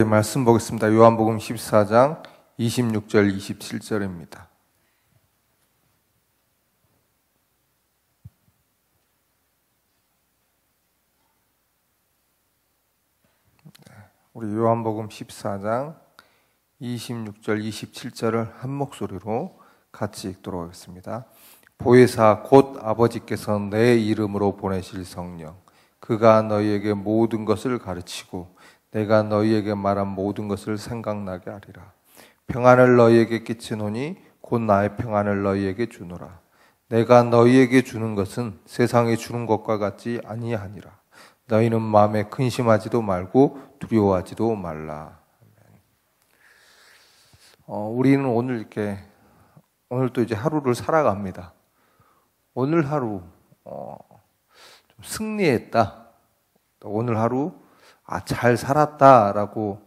말씀 보겠습니다. 요한복음 14장 26절 27절입니다. 우리 요한복음 14장 26절 27절을 한 목소리로 같이 읽도록 하겠습니다. 보혜사 곧 아버지께서 내 이름으로 보내실 성령, 그가 너희에게 모든 것을 가르치고 내가 너희에게 말한 모든 것을 생각나게 하리라. 평안을 너희에게 끼치노니 곧 나의 평안을 너희에게 주노라. 내가 너희에게 주는 것은 세상에 주는 것과 같지 아니하니라. 너희는 마음에 근심하지도 말고 두려워하지도 말라. 우리는 오늘 또 이제 하루를 살아갑니다. 오늘 하루 좀 승리했다. 오늘 하루 잘 살았다라고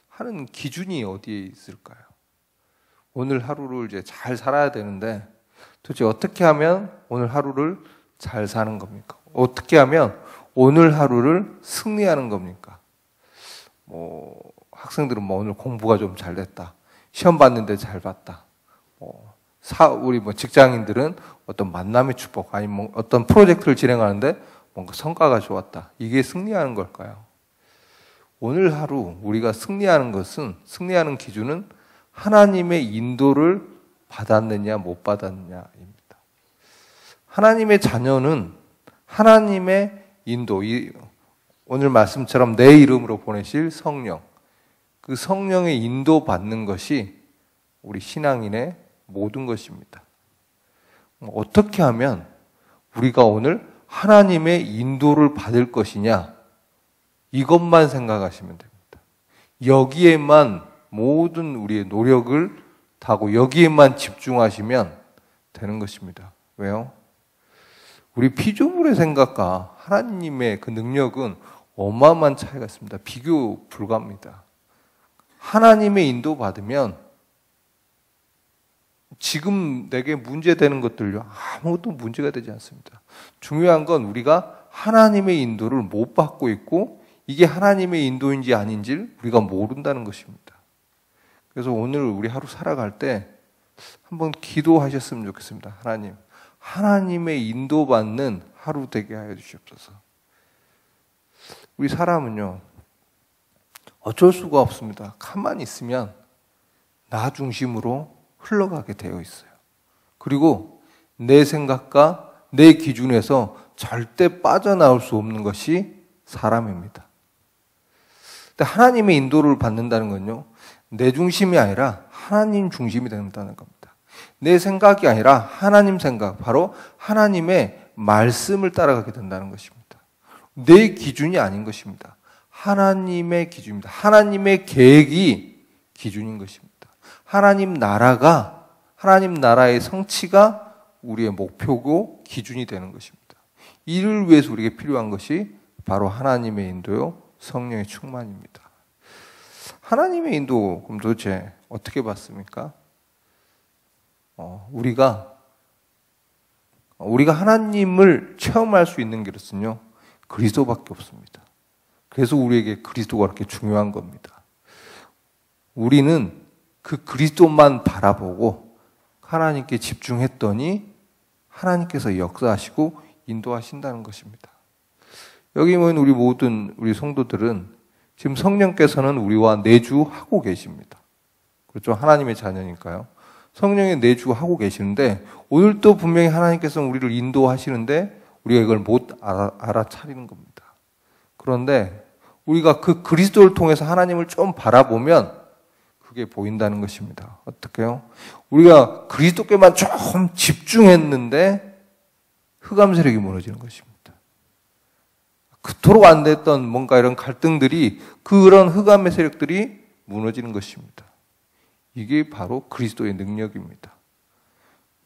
하는 기준이 어디에 있을까요? 오늘 하루를 이제 잘 살아야 되는데 도대체 어떻게 하면 오늘 하루를 잘 사는 겁니까? 어떻게 하면 오늘 하루를 승리하는 겁니까? 학생들은 오늘 공부가 좀 잘 됐다. 시험 봤는데 잘 봤다. 우리 직장인들은 어떤 만남의 축복, 아니면 어떤 프로젝트를 진행하는데 뭔가 성과가 좋았다. 이게 승리하는 걸까요? 오늘 하루 우리가 승리하는 기준은 하나님의 인도를 받았느냐 못 받았느냐입니다. 하나님의 자녀는 하나님의 인도, 오늘 말씀처럼 내 이름으로 보내실 성령, 그 성령의 인도 받는 것이 우리 신앙인의 모든 것입니다. 어떻게 하면 우리가 오늘 하나님의 인도를 받을 것이냐, 이것만 생각하시면 됩니다. 여기에만 모든 우리의 노력을 다하고 여기에만 집중하시면 되는 것입니다. 왜요? 우리 피조물의 생각과 하나님의 그 능력은 어마어마한 차이가 있습니다. 비교 불가합니다. 하나님의 인도 받으면 지금 내게 문제되는 것들요, 아무것도 문제가 되지 않습니다. 중요한 건 우리가 하나님의 인도를 못 받고 있고 이게 하나님의 인도인지 아닌지를 우리가 모른다는 것입니다. 그래서 오늘 우리 하루 살아갈 때 한번 기도하셨으면 좋겠습니다. 하나님의 인도받는 하루 되게 하여 주시옵소서. 우리 사람은요, 어쩔 수가 없습니다. 가만히 있으면 나 중심으로 흘러가게 되어 있어요. 그리고 내 생각과 내 기준에서 절대 빠져나올 수 없는 것이 사람입니다. 근데 하나님의 인도를 받는다는 건요, 내 중심이 아니라 하나님 중심이 된다는 겁니다. 내 생각이 아니라 하나님 생각, 바로 하나님의 말씀을 따라가게 된다는 것입니다. 내 기준이 아닌 것입니다. 하나님의 기준입니다. 하나님의 계획이 기준인 것입니다. 하나님 나라의 성취가 우리의 목표고 기준이 되는 것입니다. 이를 위해서 우리에게 필요한 것이 바로 하나님의 인도요, 성령의 충만입니다. 하나님의 인도, 그럼 도대체 어떻게 받습니까? 우리가 하나님을 체험할 수 있는 것은요, 그리스도밖에 없습니다. 그래서 우리에게 그리스도가 그렇게 중요한 겁니다. 우리는 그 그리스도만 바라보고 하나님께 집중했더니 하나님께서 역사하시고 인도하신다는 것입니다. 여기 모인 우리 성도들은 지금 성령께서는 우리와 내주하고 계십니다. 그렇죠? 하나님의 자녀니까요. 성령의 내주하고 계시는데 오늘 또 분명히 하나님께서는 우리를 인도하시는데 우리가 이걸 못 알아차리는 겁니다. 그런데 우리가 그 그리스도를 통해서 하나님을 좀 바라보면 그게 보인다는 것입니다. 어떻게요? 우리가 그리스도께만 좀 집중했는데 흑암 세력이 무너지는 것입니다. 그토록 안 됐던 뭔가 이런 갈등들이, 그런 흑암의 세력들이 무너지는 것입니다. 이게 바로 그리스도의 능력입니다.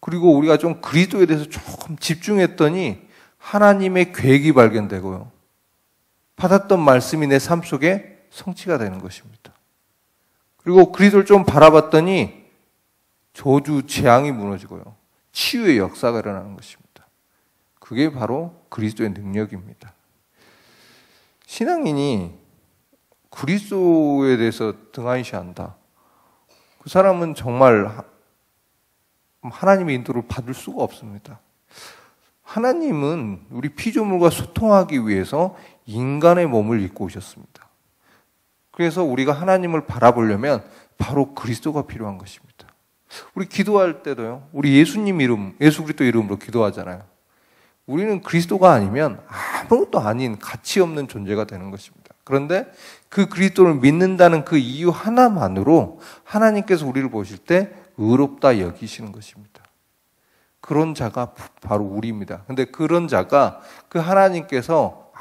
그리고 우리가 좀 그리스도에 대해서 조금 집중했더니 하나님의 계획이 발견되고요, 받았던 말씀이 내 삶 속에 성취가 되는 것입니다. 그리고 그리스도를 좀 바라봤더니 저주 재앙이 무너지고요, 치유의 역사가 일어나는 것입니다. 그게 바로 그리스도의 능력입니다. 신앙인이 그리스도에 대해서 등한시한다. 그 사람은 정말 하나님의 인도를 받을 수가 없습니다. 하나님은 우리 피조물과 소통하기 위해서 인간의 몸을 입고 오셨습니다. 그래서 우리가 하나님을 바라보려면 바로 그리스도가 필요한 것입니다. 우리 기도할 때도요, 우리 예수님 이름, 예수 그리스도 이름으로 기도하잖아요. 우리는 그리스도가 아니면 아무것도 아닌 가치 없는 존재가 되는 것입니다. 그런데 그 그리스도를 믿는다는 그 이유 하나만으로 하나님께서 우리를 보실 때 의롭다 여기시는 것입니다. 그런 자가 바로 우리입니다. 근데 그런 자가 그 하나님께서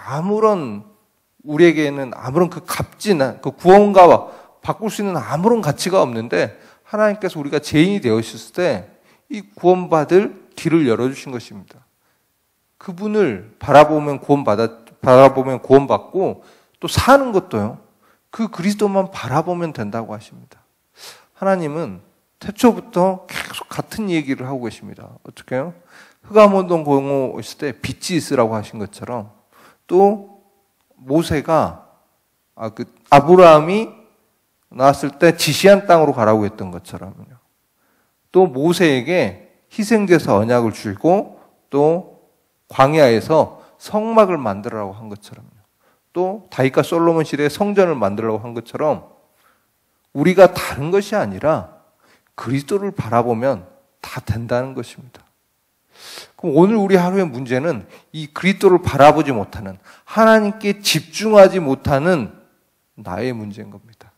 우리에게는 아무런 그 값진, 그 구원과 바꿀 수 있는 아무런 가치가 없는데 하나님께서 우리가 죄인이 되었을 때 이 구원받을 길을 열어주신 것입니다. 그분을 바라보면 구원받고 또 사는 것도요, 그 그리스도만 바라보면 된다고 하십니다. 하나님은 태초부터 계속 같은 얘기를 하고 계십니다. 어떻게 해요? 흑암운동 공허 있을 때 빛이 있으라고 하신 것처럼 또 모세가 아브라함이 나왔을 때 지시한 땅으로 가라고 했던 것처럼요. 또 모세에게 희생제사 언약을 주고 또 광야에서 성막을 만들라고 한 것처럼요. 또 다윗과 솔로몬 시대에 성전을 만들라고 한 것처럼 우리가 다른 것이 아니라 그리스도를 바라보면 다 된다는 것입니다. 그럼 오늘 우리 하루의 문제는 이 그리스도를 바라보지 못하는, 하나님께 집중하지 못하는 나의 문제인 겁니다.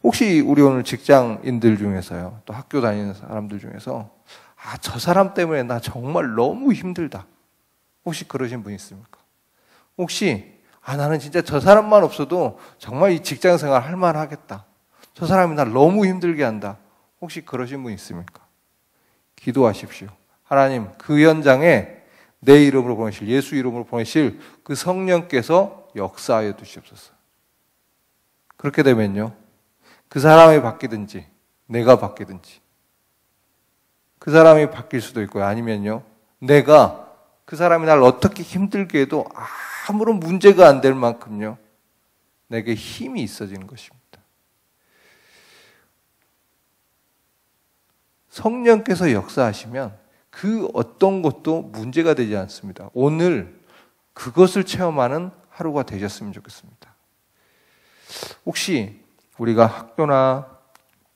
혹시 우리 오늘 직장인들 중에서요, 또 학교 다니는 사람들 중에서 저 사람 때문에 나 정말 너무 힘들다. 혹시 그러신 분 있습니까? 혹시 나는 진짜 저 사람만 없어도 정말 이 직장 생활 할 만하겠다. 저 사람이 날 너무 힘들게 한다. 혹시 그러신 분 있습니까? 기도하십시오. 하나님, 그 현장에 내 이름으로 보내실, 예수 이름으로 보내실 그 성령께서 역사하여 주시옵소서. 그렇게 되면요, 그 사람이 바뀌든지 내가 바뀌든지, 그 사람이 바뀔 수도 있고요, 아니면요, 내가 그 사람이 날 어떻게 힘들게 해도 아무런 문제가 안 될 만큼요, 내게 힘이 있어지는 것입니다. 성령께서 역사하시면 그 어떤 것도 문제가 되지 않습니다. 오늘 그것을 체험하는 하루가 되셨으면 좋겠습니다. 혹시 우리가 학교나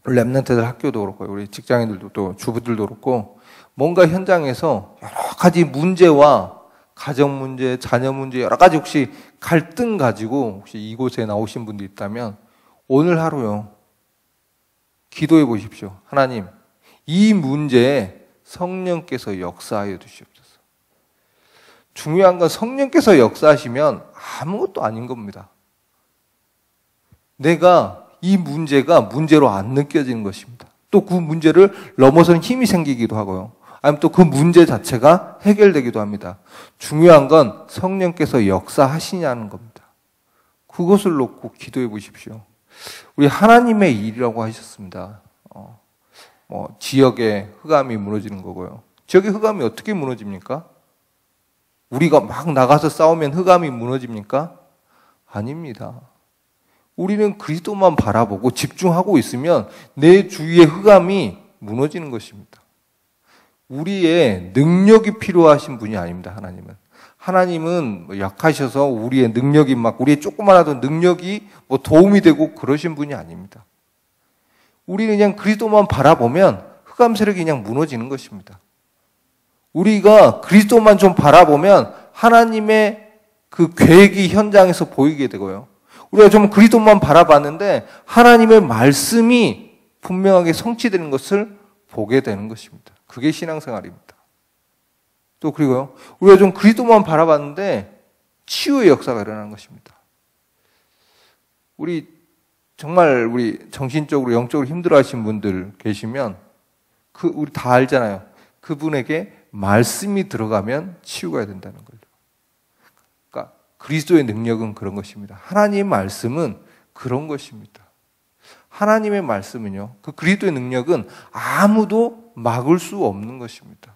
랩런트들 학교도 그렇고 우리 직장인들도 또 주부들도 그렇고 뭔가 현장에서 여러 가지 문제와 가정 문제, 자녀 문제 여러 가지 혹시 갈등 가지고 혹시 이곳에 나오신 분도 있다면 오늘 하루요, 기도해 보십시오. 하나님, 이 문제에 성령께서 역사하여 주시옵소서. 중요한 건 성령께서 역사하시면 아무것도 아닌 겁니다. 내가 이 문제가 문제로 안 느껴지는 것입니다. 또 그 문제를 넘어서는 힘이 생기기도 하고요. 아니면 또 그 문제 자체가 해결되기도 합니다. 중요한 건 성령께서 역사하시냐는 겁니다. 그것을 놓고 기도해 보십시오. 우리 하나님의 일이라고 하셨습니다. 지역의 흑암이 무너지는 거고요. 지역의 흑암이 어떻게 무너집니까? 우리가 막 나가서 싸우면 흑암이 무너집니까? 아닙니다. 우리는 그리스도만 바라보고 집중하고 있으면 내 주위의 흑암이 무너지는 것입니다. 우리의 능력이 필요하신 분이 아닙니다, 하나님은. 하나님은 약하셔서 우리의 능력이 우리의 조그마하도 능력이 도움이 되고 그러신 분이 아닙니다. 우리는 그냥 그리스도만 바라보면 흑암 세력이 그냥 무너지는 것입니다. 우리가 그리스도만 좀 바라보면 하나님의 그 계획이 현장에서 보이게 되고요. 우리가 좀 그리스도만 바라봤는데 하나님의 말씀이 분명하게 성취되는 것을 보게 되는 것입니다. 그게 신앙생활입니다. 또 그리고요, 우리가 좀 그리스도만 바라봤는데 치유의 역사가 일어나는 것입니다. 우리 정신적으로 영적으로 힘들어하신 분들 계시면 우리 다 알잖아요. 그분에게 말씀이 들어가면 치유가 된다는 걸요. 그러니까 그리스도의 능력은 그런 것입니다. 하나님의 말씀은 그런 것입니다. 하나님의 말씀은요, 그 그리스도의 능력은 아무도 막을 수 없는 것입니다.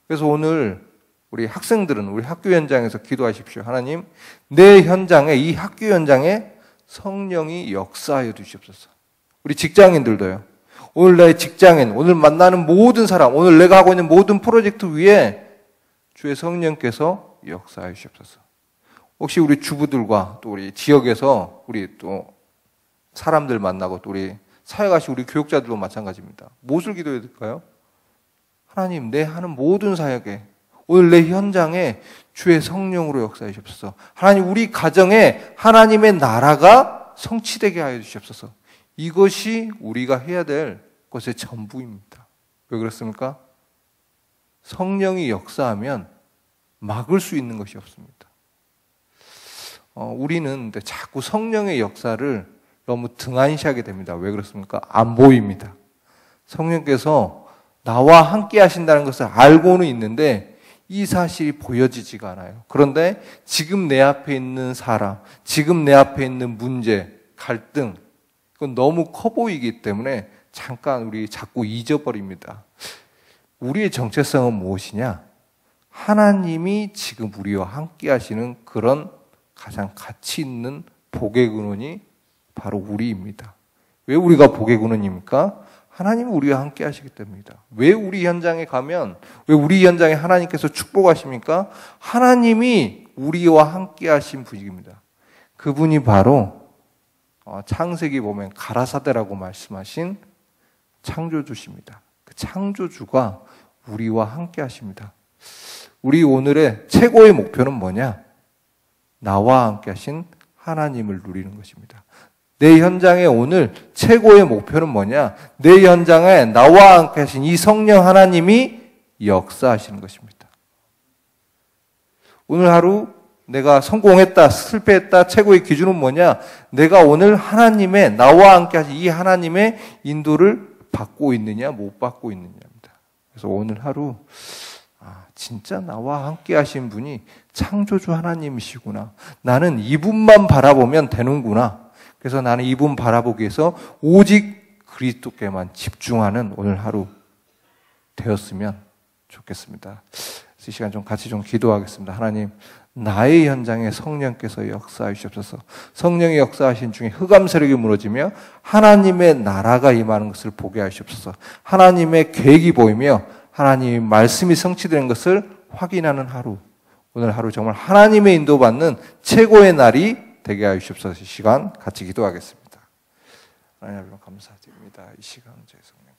그래서 오늘 우리 학생들은 우리 학교 현장에서 기도하십시오. 하나님, 내 현장에, 이 학교 현장에 성령이 역사하여 주시옵소서. 우리 직장인들도요. 오늘 내 직장인, 오늘 만나는 모든 사람, 오늘 내가 하고 있는 모든 프로젝트 위에 주의 성령께서 역사하여 주시옵소서. 혹시 우리 주부들과 또 우리 지역에서 우리 또 사람들 만나고 또 우리 사역하신 우리 교육자들도 마찬가지입니다. 무엇을 기도해야 될까요? 하나님, 내 하는 모든 사역에 오늘 내 현장에 주의 성령으로 역사해 주시옵소서. 하나님, 우리 가정에 하나님의 나라가 성취되게 하여 주시옵소서. 이것이 우리가 해야 될 것의 전부입니다. 왜 그렇습니까? 성령이 역사하면 막을 수 있는 것이 없습니다. 우리는 자꾸 성령의 역사를 너무 등한시하게 됩니다. 왜 그렇습니까? 안 보입니다. 성령께서 나와 함께 하신다는 것을 알고는 있는데 이 사실이 보여지지가 않아요. 그런데 지금 내 앞에 있는 사람, 지금 내 앞에 있는 문제, 갈등, 그건 너무 커 보이기 때문에 잠깐 우리 자꾸 잊어버립니다. 우리의 정체성은 무엇이냐? 하나님이 지금 우리와 함께 하시는 그런 가장 가치 있는 복의 근원이 바로 우리입니다. 왜 우리가 복의 근원입니까? 하나님이 우리와 함께 하시기 때문입니다. 왜 우리 현장에 가면, 왜 우리 현장에 하나님께서 축복하십니까? 하나님이 우리와 함께 하신 분입니다. 그분이 바로 창세기 보면 가라사대라고 말씀하신 창조주십니다. 그 창조주가 우리와 함께 하십니다. 우리 오늘의 최고의 목표는 뭐냐? 나와 함께 하신 하나님을 누리는 것입니다. 내 현장에 오늘 최고의 목표는 뭐냐? 내 현장에 나와 함께 하신 이 성령 하나님이 역사하시는 것입니다. 오늘 하루 내가 성공했다, 실패했다, 최고의 기준은 뭐냐? 내가 오늘 하나님의, 나와 함께 하신 이 하나님의 인도를 받고 있느냐, 못 받고 있느냐입니다. 그래서 오늘 하루 진짜 나와 함께 하신 분이 창조주 하나님이시구나. 나는 이분만 바라보면 되는구나. 그래서 나는 이분 바라보기 위해서 오직 그리스도께만 집중하는 오늘 하루 되었으면 좋겠습니다. 이 시간 좀 같이 좀 기도하겠습니다. 하나님, 나의 현장에 성령께서 역사해 주시옵소서. 성령이 역사하신 중에 흑암 세력이 무너지며 하나님의 나라가 임하는 것을 보게 하시옵소서. 하나님의 계획이 보이며 하나님의 말씀이 성취되는 것을 확인하는 하루, 오늘 하루 정말 하나님의 인도받는 최고의 날이 되게 하여 주시옵소서. 이 시간 같이 기도하겠습니다. 하나님 감사드립니다. 이 시간 저희 성령